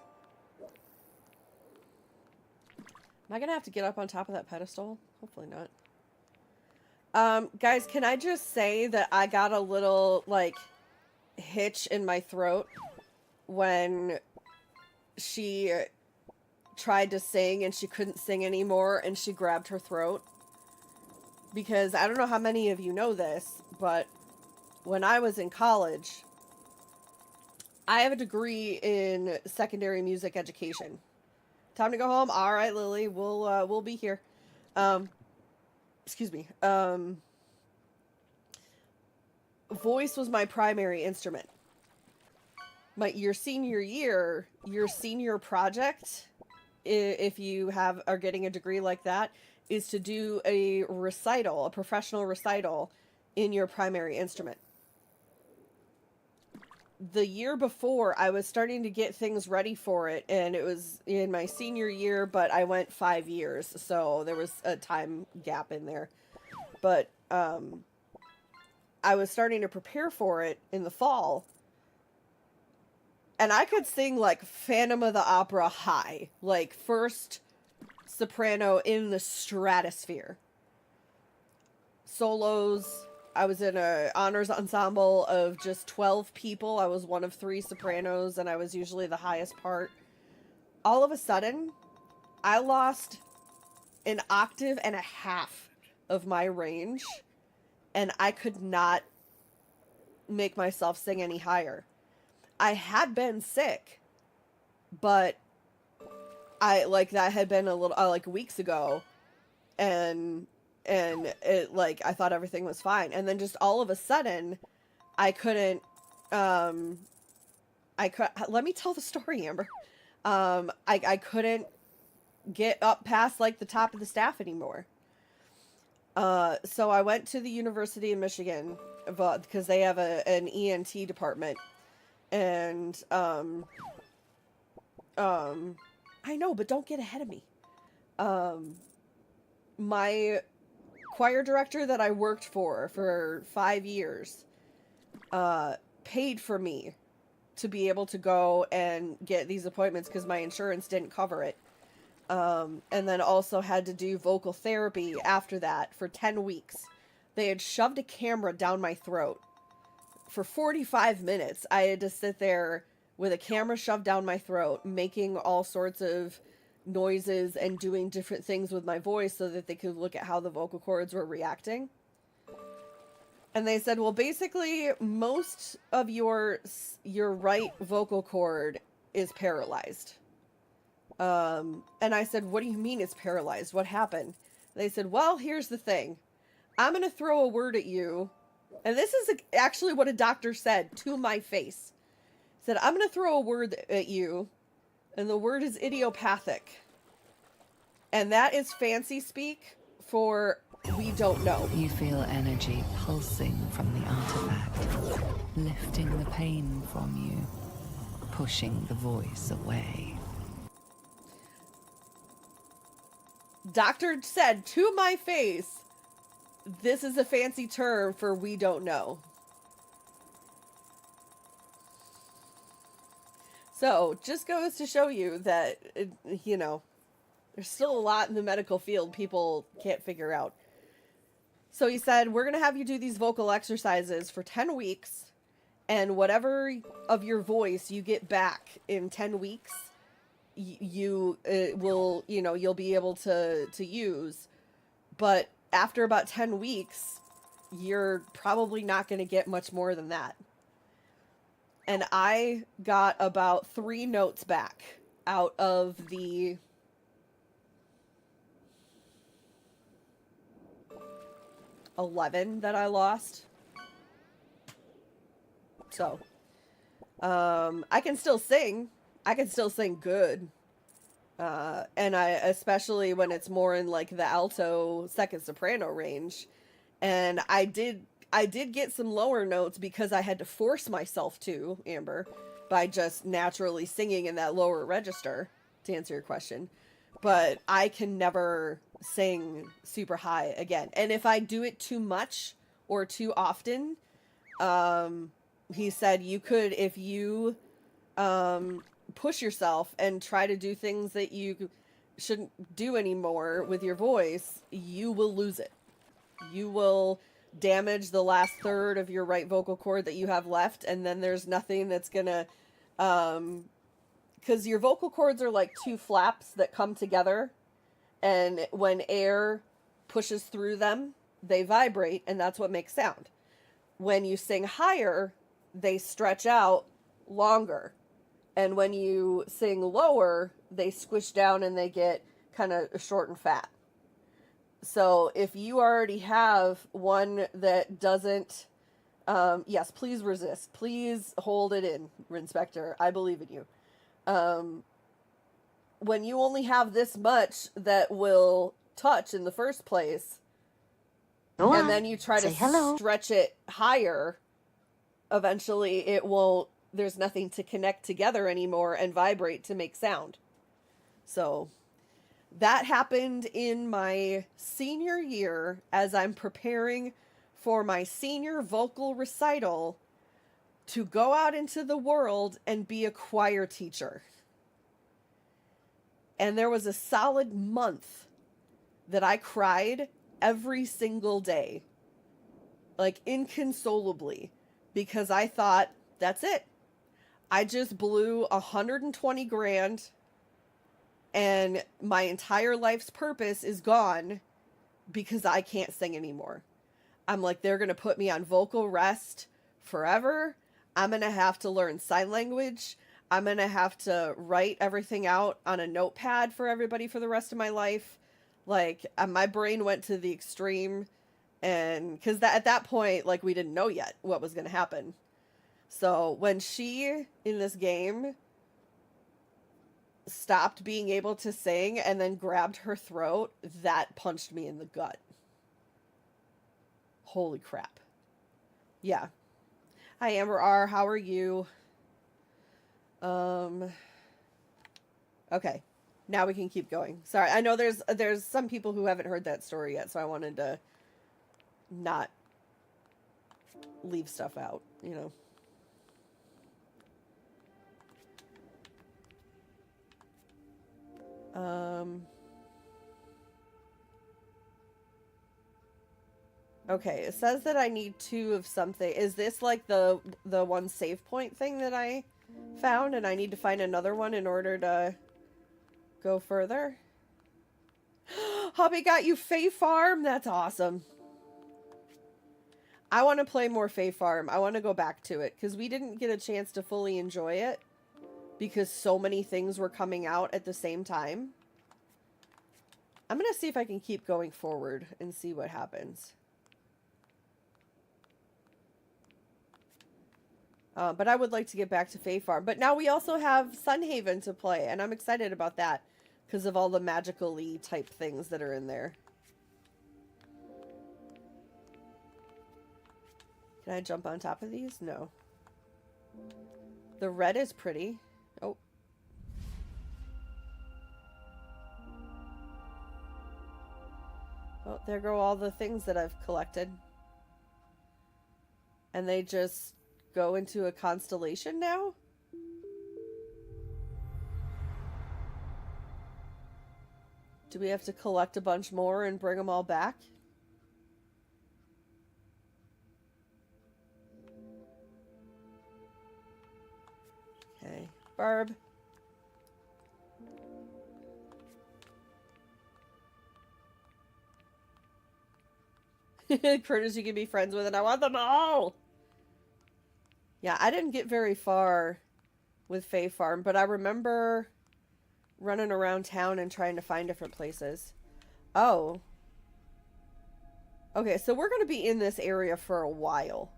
Am I gonna have to get up on top of that pedestal? Hopefully not. Guys, can I just say that I got a little, like, hitch in my throat when she tried to sing and she couldn't sing anymore and she grabbed her throat. Because I don't know how many of you know this, but when I was in college, I have a degree in secondary music education. Time to go home. All right, Lily, we'll be here. Excuse me. Voice was my primary instrument. Your senior year, your senior project, if you are getting a degree like that, is to do a recital, a professional recital in your primary instrument. The year before, I was starting to get things ready for it, and it was in my senior year, but I went 5 years, so there was a time gap in there. But I was starting to prepare for it in the fall, and I could sing like Phantom of the Opera high, like first soprano in the stratosphere. Solos. I was in an honors ensemble of just 12 people. I was one of 3 sopranos, and I was usually the highest part. All of a sudden, I lost an octave and a half of my range, and I could not make myself sing any higher. I had been sick, but that had been a little, like, weeks ago, and it, like, I thought everything was fine. And then just all of a sudden, I couldn't, let me tell the story, Amber. I couldn't get up past, like, the top of the staff anymore. So I went to the University of Michigan, because they have an ENT department. And, I know, but don't get ahead of me. My choir director that I worked for 5 years, paid for me to be able to go and get these appointments because my insurance didn't cover it. And then also had to do vocal therapy after that for 10 weeks. They had shoved a camera down my throat. For 45 minutes, I had to sit there with a camera shoved down my throat, making all sorts of noises and doing different things with my voice so that they could look at how the vocal cords were reacting. And they said, well, basically, most of your right vocal cord is paralyzed. And I said, what do you mean it's paralyzed? What happened? They said, well, here's the thing. I'm going to throw a word at you. And this is actually what a doctor said to my face. He said, I'm going to throw a word at you. And the word is idiopathic. And that is fancy speak for we don't know. You feel energy pulsing from the artifact, lifting the pain from you, pushing the voice away. Doctor said to my face, this is a fancy term for we don't know. So, just goes to show you that, you know, there's still a lot in the medical field people can't figure out. So he said, we're going to have you do these vocal exercises for 10 weeks, and whatever of your voice you get back in 10 weeks, you will, you know, you'll be able to use. But after about 10 weeks, you're probably not going to get much more than that. And I got about 3 notes back out of the 11 that I lost. So, I can still sing. I can still sing good. And especially when it's more in like the alto second soprano range. And I did get some lower notes because I had to force myself to, Amber, by just naturally singing in that lower register, to answer your question. But I can never sing super high again. And if I do it too much or too often, he said you could, if you push yourself and try to do things that you shouldn't do anymore with your voice, you will lose it. You will damage the last third of your right vocal cord that you have left, and then there's nothing that's gonna, because your vocal cords are like two flaps that come together, and when air pushes through them, they vibrate, and that's what makes sound. When you sing higher, they stretch out longer. And when you sing lower, they squish down and they get kind of short and fat. So if you already have one that doesn't, yes, please resist. Please hold it in, Inspector. I believe in you. When you only have this much that will touch in the first place, and then you try to stretch it higher, eventually it won't, there's nothing to connect together anymore and vibrate to make sound. So that happened in my senior year as I'm preparing for my senior vocal recital to go out into the world and be a choir teacher. And there was a solid month that I cried every single day, like inconsolably, because I thought, that's it. I just blew 120 grand and my entire life's purpose is gone because I can't sing anymore. I'm like, they're going to put me on vocal rest forever. I'm going to have to learn sign language. I'm going to have to write everything out on a notepad for everybody for the rest of my life. Like, my brain went to the extreme, and because at that point, like, we didn't know yet what was going to happen. So when she, in this game, stopped being able to sing and then grabbed her throat, that punched me in the gut. Holy crap. Yeah. Hi, Amber R. How are you? Okay. Now we can keep going. Sorry, I know there's some people who haven't heard that story yet, so I wanted to not leave stuff out, you know. Okay, it says that I need 2 of something. Is this like the one save point thing that I found and I need to find another one in order to go further? Hubby got you Fae Farm? That's awesome. I want to play more Fae Farm. I want to go back to it because we didn't get a chance to fully enjoy it because so many things were coming out at the same time. I'm going to see if I can keep going forward and see what happens. But I would like to get back to Fae Farm. But now we also have Sunhaven to play, and I'm excited about that because of all the magical-y type things that are in there. Can I jump on top of these? No. The red is pretty. Oh. Oh, there go all the things that I've collected. And they just go into a constellation now? Do we have to collect a bunch more and bring them all back? Okay, Barb. Critters you can be friends with, and I want them all! Yeah, I didn't get very far with Fae Farm, but I remember running around town and trying to find different places. Oh. Okay, so we're going to be in this area for a while.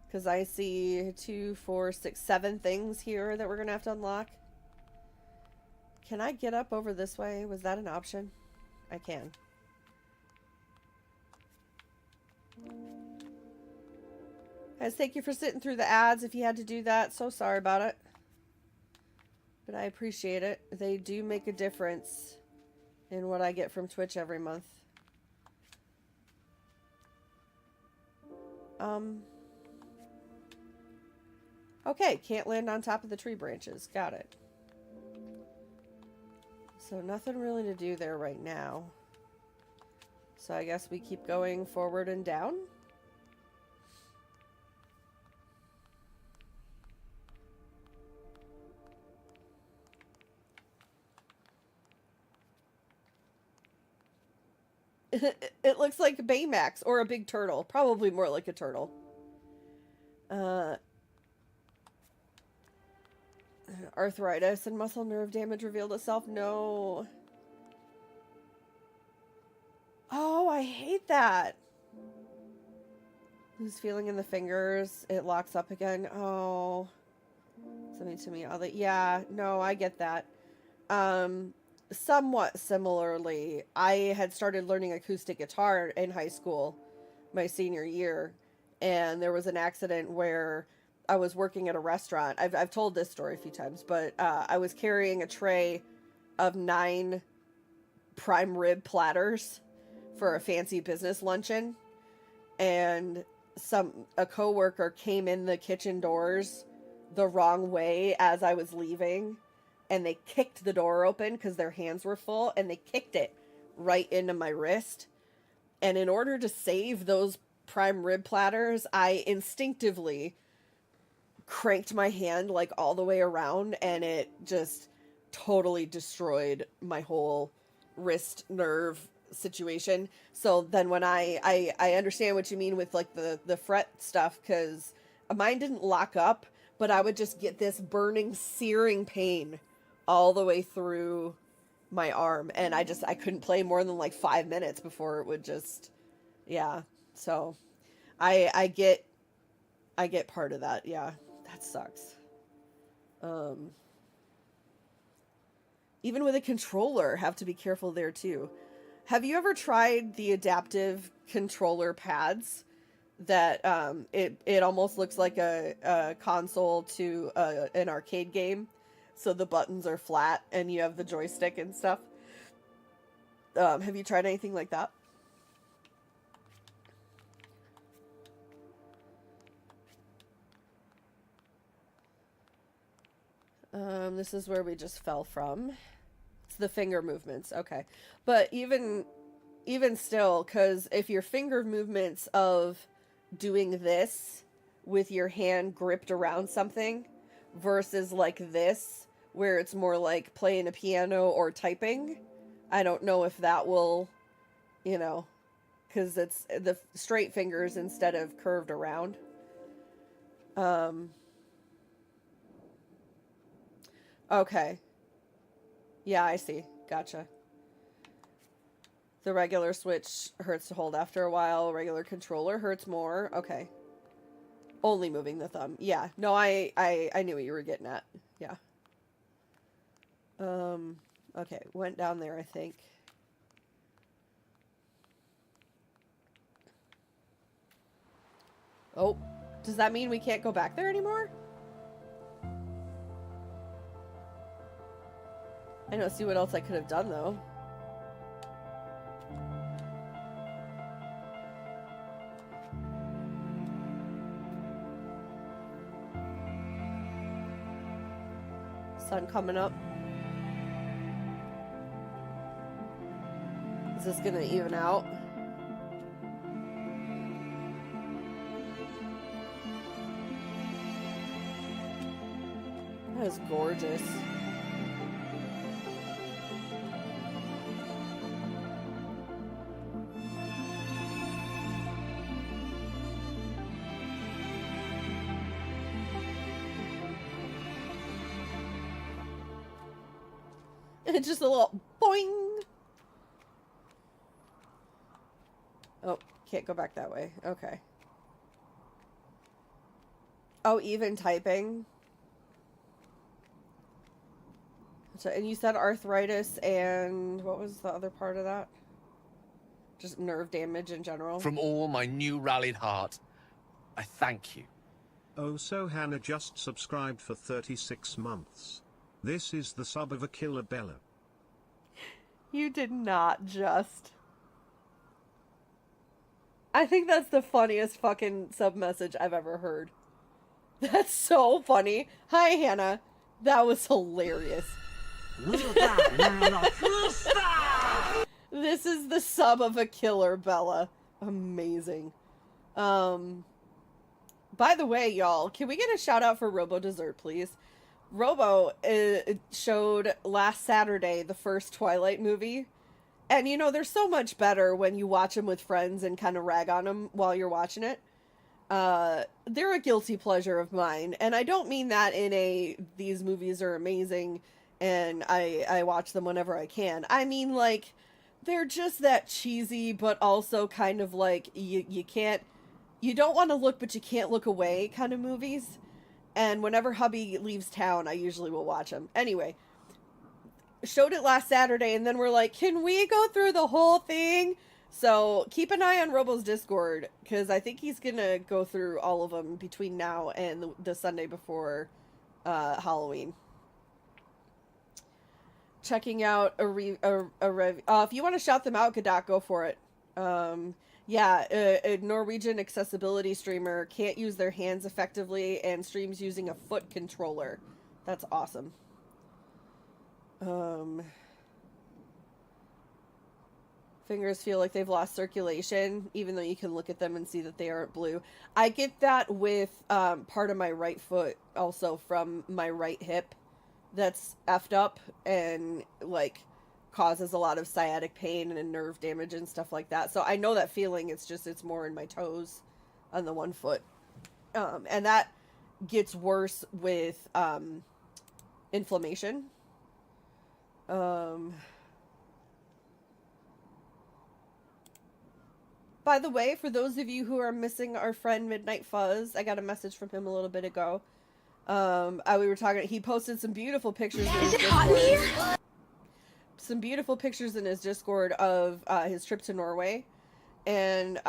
Because I see 2, 4, 6, 7 things here that we're going to have to unlock. Can I get up over this way? Was that an option? I can. Guys, thank you for sitting through the ads if you had to do that. So sorry about it. But I appreciate it. They do make a difference in what I get from Twitch every month. Okay, can't land on top of the tree branches. Got it. So nothing really to do there right now. So I guess we keep going forward and down. It looks like Baymax or a big turtle. Probably more like a turtle. Arthritis and muscle nerve damage revealed itself. No. Oh, I hate that. Lose feeling in the fingers. It locks up again. Oh. Something to me. Yeah, no, I get that. Somewhat similarly, I had started learning acoustic guitar in high school, my senior year, and there was an accident where I was working at a restaurant. I've told this story a few times, but I was carrying a tray of 9 prime rib platters for a fancy business luncheon, and a coworker came in the kitchen doors the wrong way as I was leaving, and they kicked the door open because their hands were full, and they kicked it right into my wrist. And in order to save those prime rib platters, I instinctively cranked my hand like all the way around, and it just totally destroyed my whole wrist nerve situation. So then when I understand what you mean with like the fret stuff, because mine didn't lock up, but I would just get this burning, searing pain all the way through my arm, and I couldn't play more than like 5 minutes before it would just, yeah. So I get part of that. Yeah, that sucks. Even with a controller, have to be careful there too. Have you ever tried the adaptive controller pads that it almost looks like a console to an arcade game? So the buttons are flat and you have the joystick and stuff. Have you tried anything like that? This is where we just fell from. It's the finger movements. Okay. But even still, because if your finger movements of doing this with your hand gripped around something versus like this, where it's more like playing a piano or typing, I don't know if that will, you know, because it's the straight fingers instead of curved around. Okay. Yeah, I see. Gotcha. The regular Switch hurts to hold after a while. Regular controller hurts more. Okay. Only moving the thumb. Yeah. No, I knew what you were getting at. Yeah. Okay. Went down there, I think. Oh. Does that mean we can't go back there anymore? I don't see what else I could have done, though. Sun coming up. Is this gonna even out? That is gorgeous. It's just a little boing. Oh, can't go back that way. Okay. Oh, even typing. So, and you said arthritis and what was the other part of that? Just nerve damage in general. From all my new rallied heart, I thank you. Oh, so Hannah just subscribed for 36 months. This is the sub of a killer Bella. You did not just. I think that's the funniest fucking sub message I've ever heard. That's so funny. Hi, Hannah. That was hilarious. This is the sub of a killer Bella. Amazing. By the way, y'all, can we get a shout out for Robo Dessert, please? Robo showed last Saturday the first Twilight movie. And, you know, they're so much better when you watch them with friends and kind of rag on them while you're watching it. They're a guilty pleasure of mine. And I don't mean that in a, these movies are amazing and I watch them whenever I can. I mean, like, they're just that cheesy, but also kind of like, you don't want to look, but you can't look away kind of movies. And whenever hubby leaves town, I usually will watch them. Anyway, showed it last Saturday, and then we're like, can we go through the whole thing? So keep an eye on Robo's Discord, because I think he's going to go through all of them between now and the Sunday before Halloween. Checking out if you want to shout them out, Gadak, go for it. Yeah, a Norwegian accessibility streamer can't use their hands effectively and streams using a foot controller. That's awesome. Fingers feel like they've lost circulation, even though you can look at them and see that they aren't blue. I get that with part of my right foot, also from my right hip, that's effed up and, like, causes a lot of sciatic pain and nerve damage and stuff like that. So I know that feeling. It's just, it's more in my toes on the one foot. And that gets worse with inflammation. By the way, for those of you who are missing our friend Midnight Fuzz, I got a message from him a little bit ago. We were talking, he posted some beautiful pictures. Is it hot in here? Some beautiful pictures in his Discord of his trip to Norway, and